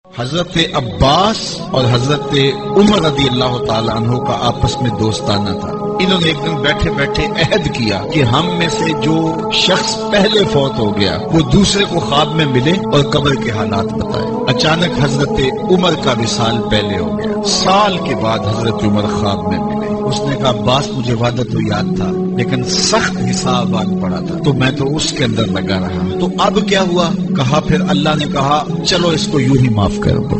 حضرت عباس اور حضرت عمر رضی اللہ تعالیٰ عنہ کا آپس میں دوستانہ تھا۔ انہوں نے ایک دن بیٹھے بیٹھے عہد کیا کہ ہم میں سے جو شخص پہلے فوت ہو گیا وہ دوسرے کو خواب میں ملے اور قبر کے حالات بتائے۔ اچانک حضرت عمر کا وصال پہلے ہو گیا۔ سال کے بعد حضرت عمر خواب میں ملے۔ اس نے کہا عباس مجھے وعدہ تو یاد تھا لیکن سخت حساب آن پڑا تھا تو میں تو اس کے اندر لگا رہا، تو اب کیا ہوا؟ کہا پھر اللہ نے کہا چلو اس کو یوں ہی معاف کر دو۔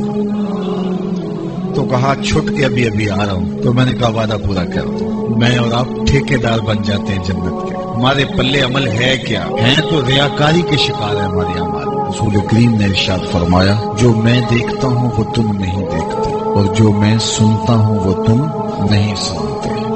تو کہا چھٹ کے ابھی ابھی آ رہا ہوں۔ تو میں نے کہا وعدہ پورا کر دو، میں اور آپ ٹھیکیدار بن جاتے ہیں جنت کے۔ ہمارے پلے عمل ہے کیا؟ ہیں تو ریاکاری کے شکار ہے ہمارے اعمال۔ رسول کریم نے ارشاد فرمایا جو میں دیکھتا ہوں وہ تم نہیں دیکھتے اور جو میں سنتا ہوں وہ تم نہیں سنتے۔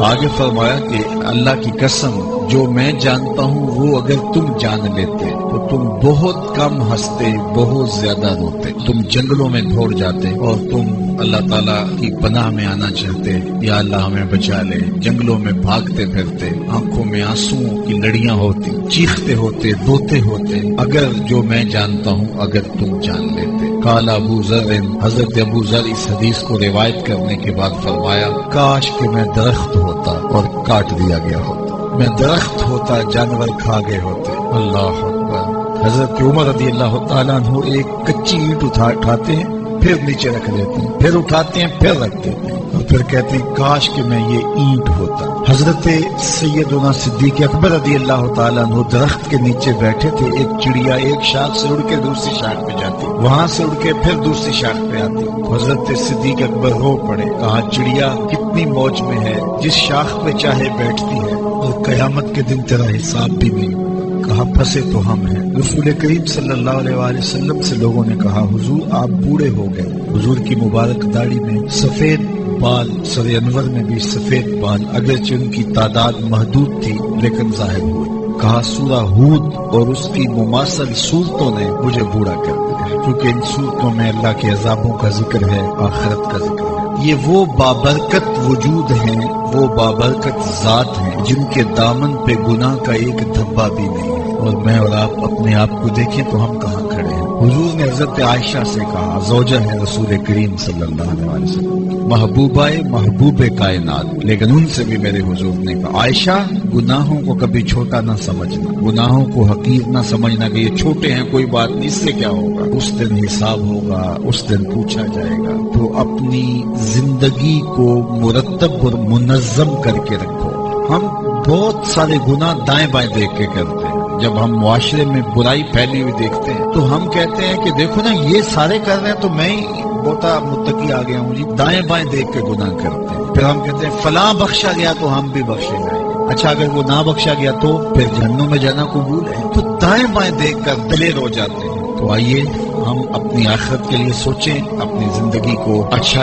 آگے فرمایا کہ اللہ کی قسم جو میں جانتا ہوں وہ اگر تم جان لیتے تو تم بہت کم ہنستے، بہت زیادہ روتے، تم جنگلوں میں دوڑ جاتے اور تم اللہ تعالیٰ کی پناہ میں آنا چاہتے، یا اللہ ہمیں بچا لے، جنگلوں میں بھاگتے پھرتے، آنکھوں میں آنسوؤں کی لڑیاں ہوتی، چیختے ہوتے، روتے ہوتے، اگر جو میں جانتا ہوں اگر تم جان لیتے۔ قال ابو ذر، حضرت ابو ذر اس حدیث کو روایت کرنے کے بعد فرمایا کاش کہ میں درخت ہوتا اور کاٹ دیا گیا ہوتا، میں درخت ہوتا جانور کھا گئے ہوتے۔ اللہ اکبر۔ حضرت عمر رضی اللہ تعالیٰ عنہ ایک کچی اینٹ اٹھاتے ہیں، پھر نیچے رکھ دیتے ہیں، پھر اٹھاتے ہیں، پھر رکھ دیتے ہیں، اور پھر کہتے ہیں کاش کہ میں یہ اینٹ ہوتا۔ حضرت سیدنا صدیق اکبر رضی اللہ تعالیٰ عنہ درخت کے نیچے بیٹھے تھے، ایک چڑیا ایک شاخ سے اڑ کے دوسری شاخ پہ جاتی، وہاں سے اڑ کے پھر دوسری شاخ پہ آتی۔ حضرت صدیق اکبر رو پڑے، کہا چڑیا کتنی موج میں ہے، جس شاخ پہ چاہے بیٹھتی ہے اور قیامت کے دن تیرا حساب بھی نہیں۔ کہا پھنسے تو ہم ہیں۔ رسول کریم صلی اللہ علیہ وآلہ وسلم سے لوگوں نے کہا حضور آپ بوڑھے ہو گئے۔ حضور کی مبارک داڑھی میں سفید بال، سر انور میں بھی سفید بال، اگرچہ ان کی تعداد محدود تھی لیکن ظاہر ہوئے۔ کہا سورہ ہود اور اس کی مماثل صورتوں نے مجھے بوڑھا کر دیا، کیونکہ ان صورتوں میں اللہ کے عذابوں کا ذکر ہے، آخرت کا ذکر ہے۔ یہ وہ بابرکت وجود ہیں، وہ بابرکت ذات ہیں جن کے دامن پہ گناہ کا ایک دھبا بھی نہیں ہے۔ اور میں اور آپ اپنے آپ کو دیکھیں تو ہم کہاں کھڑے ہیں؟ حضور نے حضرت عائشہ سے کہا، زوجہ ہے رسول کریم صلی اللہ علیہ وسلم، محبوبہ محبوب کائنات، لیکن ان سے بھی میرے حضور نے کہا عائشہ گناہوں کو کبھی چھوٹا نہ سمجھنا، گناہوں کو حقیر نہ سمجھنا کہ یہ چھوٹے ہیں کوئی بات نہیں، اس سے کیا ہوگا، اس دن حساب ہوگا، اس دن پوچھا جائے گا۔ تو اپنی زندگی کو مرتب اور منظم کر کے رکھو۔ ہم بہت سارے گناہ دائیں بائیں دیکھ کے کرتے ہیں۔ جب ہم معاشرے میں برائی پھیلی ہوئی دیکھتے ہیں تو ہم کہتے ہیں کہ دیکھو نا یہ سارے کر رہے ہیں تو میں ہی بہت متقی آ گیا ہوں جی، دائیں بائیں دیکھ کے گناہ کرتے ہیں۔ پھر ہم کہتے ہیں فلاں بخشا گیا تو ہم بھی بخشے جائیں گے۔ اچھا اگر وہ نہ بخشا گیا تو پھر جہنم میں جانا قبول ہے؟ تو دائیں بائیں دیکھ کر دلیر ہو جاتے ہیں۔ تو آئیے ہم اپنی آخرت کے لیے سوچیں، اپنی زندگی کو اچھا